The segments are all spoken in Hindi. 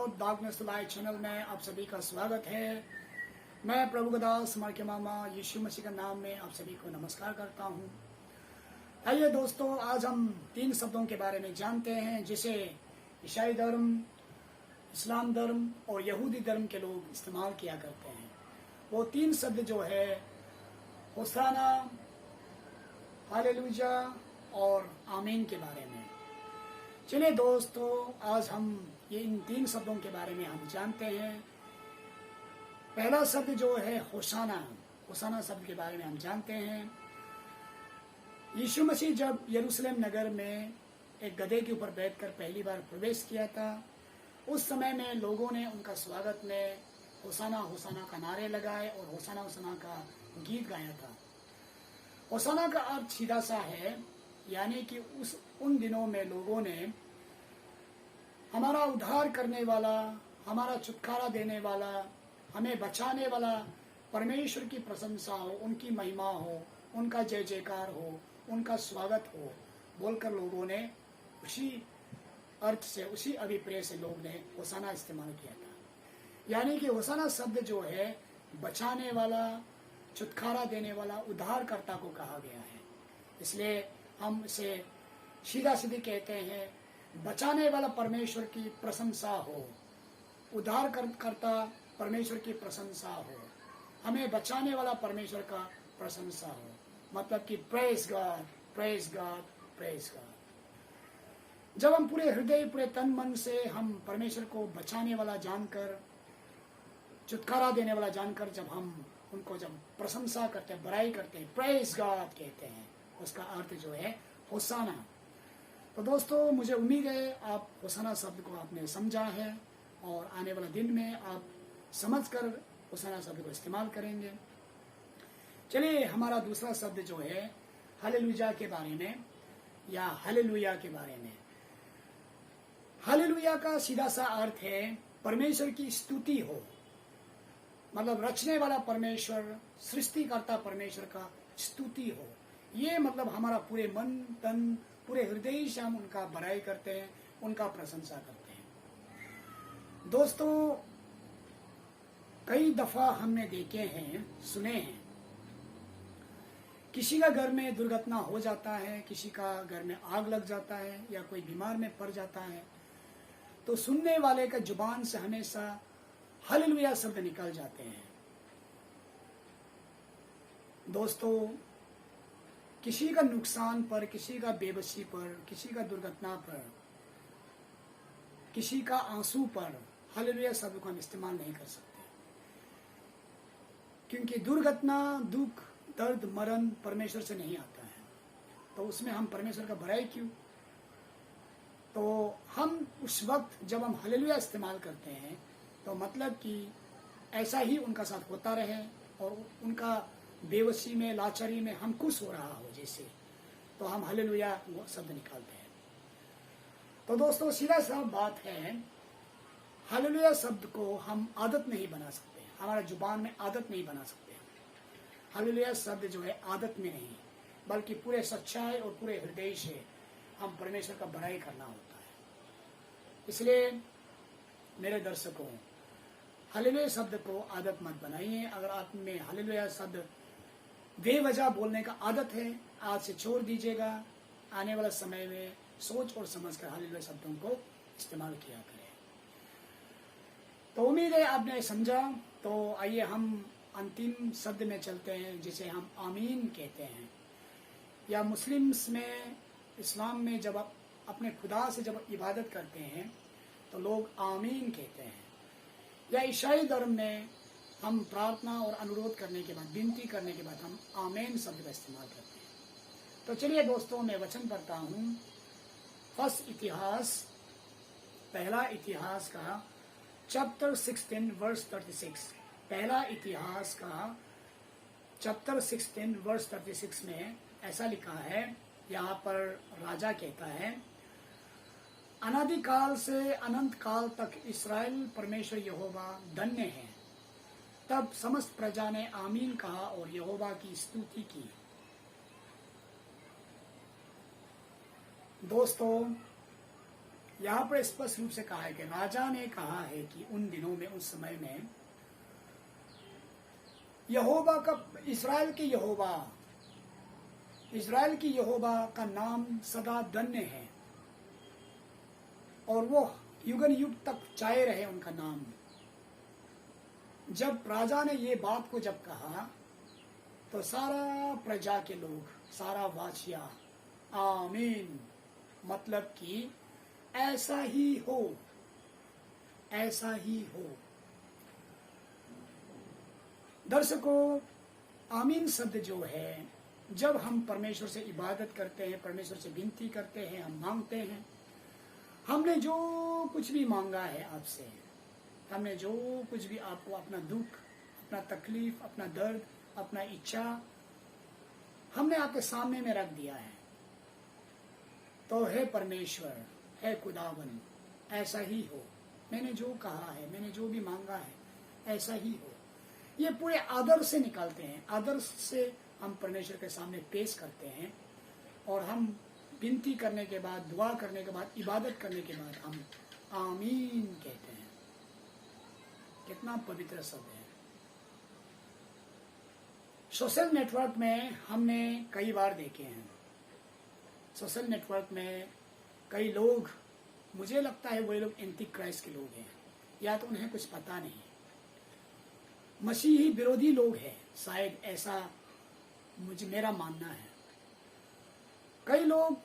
दार्कनेस लाइट चैनल में आप सभी का स्वागत है। मैं प्रभु दास मार्के मामा यीशु मसीह का नाम में आप सभी को नमस्कार करता हूँ। आइए दोस्तों, आज हम 3 शब्दों के बारे में जानते हैं जिसे ईसाई धर्म, इस्लाम धर्म और यहूदी धर्म के लोग इस्तेमाल किया करते हैं। वो 3 शब्द जो है होसाना, हालेलुया और आमीन के बारे में। चलिए दोस्तों, आज हम ये इन 3 शब्दों के बारे में हम जानते हैं। पहला शब्द जो है होसाना, होसाना शब्द के बारे में हम जानते हैं। यीशु मसीह जब यरूशलेम नगर में एक गधे के ऊपर बैठकर पहली बार प्रवेश किया था, उस समय में लोगों ने उनका स्वागत में होसाना होसाना का नारे लगाए और होसाना होसाना का गीत गाया था। होसाना का अर्थ सीधा सा है, यानी कि उन दिनों में लोगों ने हमारा उद्धार करने वाला, हमारा छुटकारा देने वाला, हमें बचाने वाला परमेश्वर की प्रशंसा हो, उनकी महिमा हो, उनका जय जयकार हो, उनका स्वागत हो बोलकर लोगों ने उसी अर्थ से, उसी अभिप्राय से लोग ने होसाना इस्तेमाल किया था। यानी कि होसाना शब्द जो है बचाने वाला, छुटकारा देने वाला, उद्धारकर्ता को कहा गया है। इसलिए हम इसे सीधा सीधी कहते हैं, बचाने वाला परमेश्वर की प्रशंसा हो, उद्धारकर्ता परमेश्वर की प्रशंसा हो, हमें बचाने वाला परमेश्वर का प्रशंसा हो। मतलब कि praise God, praise God, praise God. जब हम पूरे हृदय, पूरे तन मन से हम परमेश्वर को बचाने वाला जानकर, छुटकारा देने वाला जानकर जब हम उनको जब प्रशंसा करते हैं, बड़ाई करते हैं, प्रेज गॉड कहते हैं, उसका अर्थ जो है होसाना। तो दोस्तों, मुझे उम्मीद है आप होसाना शब्द को आपने समझा है और आने वाला दिन में आप समझकर होसाना शब्द को इस्तेमाल करेंगे। चलिए, हमारा दूसरा शब्द जो है हालेलुया के बारे में या हालेलुया के बारे में। हालेलुया का सीधा सा अर्थ है परमेश्वर की स्तुति हो। मतलब रचने वाला परमेश्वर, सृष्टिकर्ता परमेश्वर का स्तुति हो। ये मतलब हमारा पूरे मन, तन, पूरे हृदय से हम उनका बड़ाई करते हैं, उनका प्रशंसा करते हैं। दोस्तों, कई दफा हमने देखे हैं, सुने हैं, किसी का घर में दुर्घटना हो जाता है, किसी का घर में आग लग जाता है या कोई बीमार में पड़ जाता है, तो सुनने वाले का जुबान से हमेशा हालेलुया शब्द निकल जाते हैं। दोस्तों, किसी का नुकसान पर, किसी का बेबसी पर, किसी का दुर्घटना पर, किसी का आंसू पर हालेलुया शब्द को हम इस्तेमाल नहीं कर सकते, क्योंकि दुर्घटना, दुख, दर्द, मरण परमेश्वर से नहीं आता है। तो उसमें हम परमेश्वर का बड़ाई क्यों? तो हम उस वक्त जब हम हालेलुया इस्तेमाल करते हैं तो मतलब कि ऐसा ही उनका साथ होता रहे और उनका बेबसी में, लाचारी में हम खुश हो रहा हो जैसे, तो हम हालेलुया वो शब्द निकालते हैं। तो दोस्तों, सीधा सा बात है, हालेलुया शब्द को हम आदत नहीं बना सकते, हमारा जुबान में आदत नहीं बना सकते। हालेलुया शब्द जो है आदत में नहीं, बल्कि पूरे सच्चाई और पूरे हृदय से हम परमेश्वर का बड़ाई करना होता है। इसलिए मेरे दर्शकों, हालेलुया शब्द को आदत मत बनाइए। अगर आप में हालेलुया शब्द बेवजह बोलने का आदत है, आज से छोड़ दीजिएगा। आने वाला समय में सोच और समझ कर हालेलुया शब्दों को इस्तेमाल किया करें। तो उम्मीद है आपने समझा। तो आइए हम अंतिम शब्द में चलते हैं, जिसे हम आमीन कहते हैं। या मुस्लिम्स में, इस्लाम में जब आप अपने खुदा से जब इबादत करते हैं तो लोग आमीन कहते हैं। या ईसाई धर्म में हम प्रार्थना और अनुरोध करने के बाद, विनती करने के बाद हम आमीन शब्द का इस्तेमाल करते हैं। तो चलिए दोस्तों, मैं वचन पढ़ता हूँ। फर्स्ट इतिहास, पहला इतिहास का चैप्टर 16 वर्स 36। पहला इतिहास का चैप्टर 16 वर्स 36 में ऐसा लिखा है। यहाँ पर राजा कहता है, अनादिकाल से अनंत काल तक इस्राएल परमेश्वर यहोवा धन्य है। तब समस्त प्रजा ने आमीन कहा और यहोवा की स्तुति की। दोस्तों, यहाँ पर स्पष्ट रूप से कहा है कि राजा ने कहा है कि उन दिनों में, उस समय में यहोवा का, इज़राइल की यहोवा का नाम सदा धन्य है और वो युगन युग तक चाहे रहे उनका नाम। जब राजा ने ये बात को जब कहा तो सारा प्रजा के लोग, सारा वासिया आमीन, मतलब कि ऐसा ही हो, ऐसा ही हो। दर्शकों, आमीन शब्द जो है, जब हम परमेश्वर से इबादत करते हैं, परमेश्वर से विनती करते हैं, हम मांगते हैं, हमने जो कुछ भी मांगा है आपसे, हमने जो कुछ भी आपको, अपना दुख, अपना तकलीफ, अपना दर्द, अपना इच्छा हमने आपके सामने में रख दिया है, तो हे परमेश्वर, हे खुदावन, ऐसा ही हो। मैंने जो कहा है, मैंने जो भी मांगा है, ऐसा ही हो। ये पूरे आदर से निकालते हैं, आदर से हम परमेश्वर के सामने पेश करते हैं और हम विनती करने के बाद, दुआ करने के बाद, इबादत करने के बाद हम आमीन कहते हैं। कितना पवित्र शब्द है। सोशल नेटवर्क में हमने कई बार देखे हैं, सोशल नेटवर्क में कई लोग, मुझे लगता है वही लोग एंटी क्राइस्ट के लोग हैं, या तो उन्हें कुछ पता नहीं, मसीही विरोधी लोग हैं, शायद ऐसा मेरा मानना है। कई लोग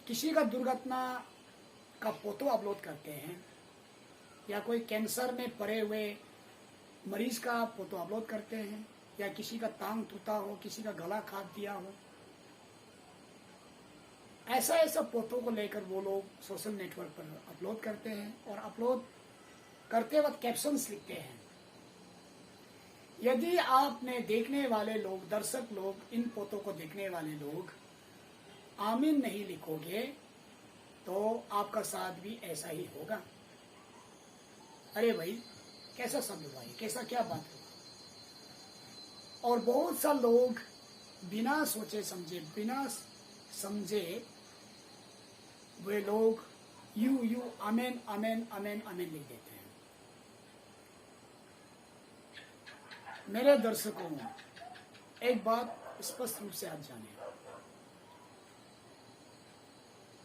किसी का दुर्घटना का फोटो अपलोड करते हैं, या कोई कैंसर में पड़े हुए मरीज का फोटो अपलोड करते हैं, या किसी का टांग टूटा हो, किसी का गला काट दिया हो। ऐसा फोटो को लेकर वो लोग सोशल नेटवर्क पर अपलोड करते हैं और अपलोड करते वक्त कैप्शंस लिखते हैं। यदि आपने देखने वाले लोग, दर्शक लोग, इन फोटो को देखने वाले लोग आमीन नहीं लिखोगे तो आपका साथ भी ऐसा ही होगा। अरे भाई, कैसा शब्द हुआ, कैसा क्या बात हुआ। और बहुत सा लोग बिना सोचे समझे, बिना समझे वे लोग यू आमेन आमेन आमेन आमेन लिख देते हैं। मेरे दर्शकों, एक बात स्पष्ट रूप से आप जाने,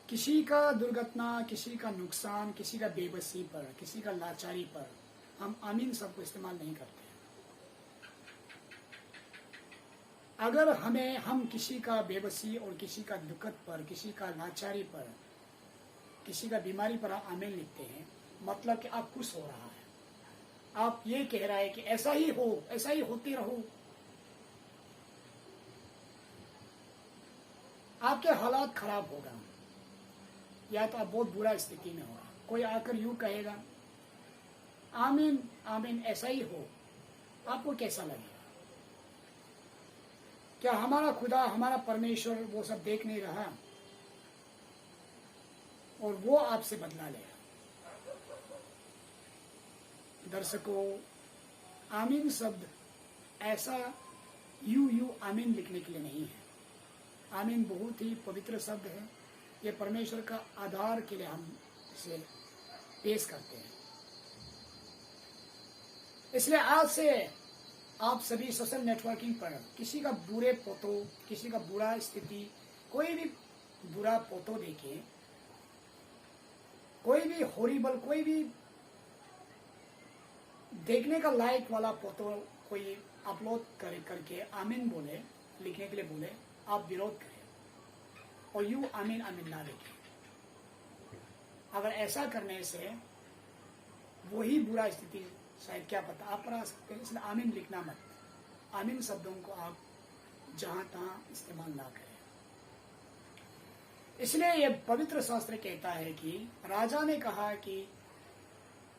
किसी का दुर्घटना, किसी का नुकसान, किसी का बेबसी पर, किसी का लाचारी पर हम आमीन शब्द को इस्तेमाल नहीं करते। अगर हम किसी का बेबसी और किसी का दुखत पर, किसी का लाचारी पर, किसी का बीमारी पर आमीन लिखते हैं, मतलब कि आप खुश हो रहा है, आप ये कह रहा है कि ऐसा ही हो, ऐसा ही होते रहो। आपके हालात खराब होगा, या तो आप बहुत बुरा स्थिति में होगा। कोई आकर यूं कहेगा आमीन आमीन ऐसा ही हो, आपको कैसा लगेगा? क्या हमारा खुदा, हमारा परमेश्वर वो सब देख नहीं रहा और वो आपसे बदला लेगा? दर्शकों, आमीन शब्द ऐसा यू आमीन लिखने के लिए नहीं है। आमीन बहुत ही पवित्र शब्द है। ये परमेश्वर का आधार के लिए हम इसे पेश करते हैं। इसलिए आज से आप सभी सोशल नेटवर्किंग पर किसी का बुरे फोटो, किसी का बुरा स्थिति, कोई भी बुरा फोटो देखे, कोई भी हॉरिबल, कोई भी देखने का लायक वाला फोटो कोई अपलोड करके आमीन बोले, लिखने के लिए बोले, आप विरोध करें और यू आमीन आमीन ना लिखें। अगर ऐसा करने से वही बुरा स्थिति शायद क्या पता आप पर आ सकते हैं। इसलिए आमीन लिखना मत। आमीन शब्दों को आप जहां तहां इस्तेमाल ना करें। इसलिए ये पवित्र शास्त्र कहता है कि राजा ने कहा कि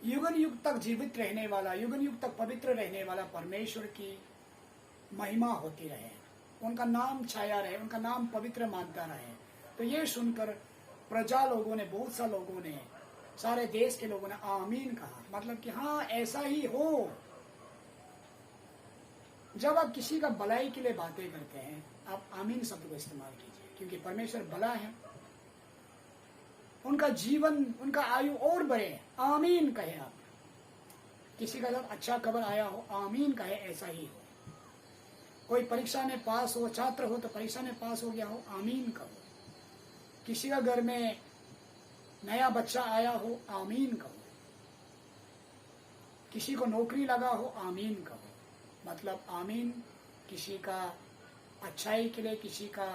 युगन युग तक जीवित रहने वाला, युगन युग तक पवित्र रहने वाला परमेश्वर की महिमा होती रहे, उनका नाम छाया रहे, उनका नाम पवित्र मानता रहे। तो ये सुनकर प्रजा लोगों ने, बहुत सा लोगों ने, सारे देश के लोगों ने आमीन कहा, मतलब कि हाँ ऐसा ही हो। जब आप किसी का भलाई के लिए बातें करते हैं, आप आमीन शब्द को इस्तेमाल कीजिए, क्योंकि परमेश्वर भला है। उनका जीवन, उनका आयु और बढ़े। आमीन कहे आप। किसी का जब अच्छा खबर आया हो, आमीन कहे, ऐसा ही हो। कोई परीक्षा में पास हो, छात्र हो तो परीक्षा में पास हो गया हो, आमीन कहो। किसी का घर में नया बच्चा आया हो, आमीन कहो। किसी को नौकरी लगा हो, आमीन कहो। मतलब आमीन किसी का अच्छाई के लिए, किसी का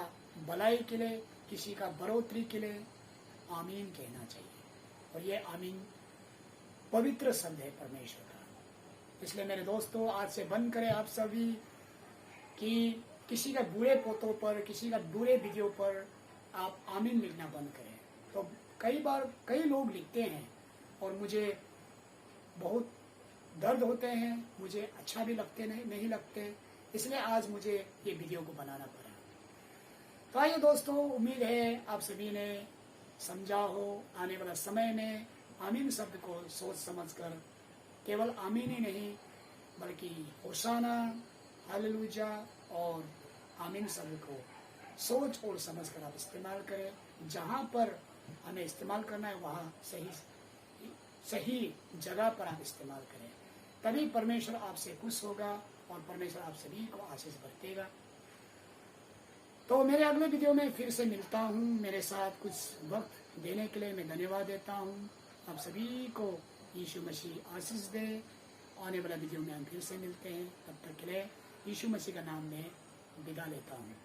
भलाई के लिए, किसी का बढ़ोतरी के लिए आमीन कहना चाहिए। और ये आमीन पवित्र शब्द है परमेश्वर का। इसलिए मेरे दोस्तों, आज से बंद करें आप सभी कि किसी का बुरे पोतों पर, किसी का बुरे वीडियो पर आप आमीन लिखना बंद करें। तो कई बार कई लोग लिखते हैं और मुझे बहुत दर्द होते हैं, मुझे अच्छा भी नहीं लगते। इसलिए आज मुझे ये वीडियो को बनाना पड़ा। तो आइए दोस्तों, उम्मीद है आप सभी ने समझा हो। आने वाला समय में आमीन शब्द को सोच समझकर, केवल आमीन ही नहीं बल्कि होशाना, हालेलुया और आमीन शब्द को सोच और समझ कर आप इस्तेमाल करें। जहाँ पर हमें इस्तेमाल करना है वहाँ सही जगह पर आप इस्तेमाल करें, तभी परमेश्वर आपसे खुश होगा और परमेश्वर आप सभी को आशीष बरतेगा। तो मेरे अगले वीडियो में फिर से मिलता हूँ। मेरे साथ कुछ वक्त देने के लिए मैं धन्यवाद देता हूँ। आप सभी को यीशु मसीह आशीष दे। आने वाला वीडियो में हम फिर से मिलते हैं। तब तक के लिए यीशु मसीह का नाम में विदा लेता हूँ।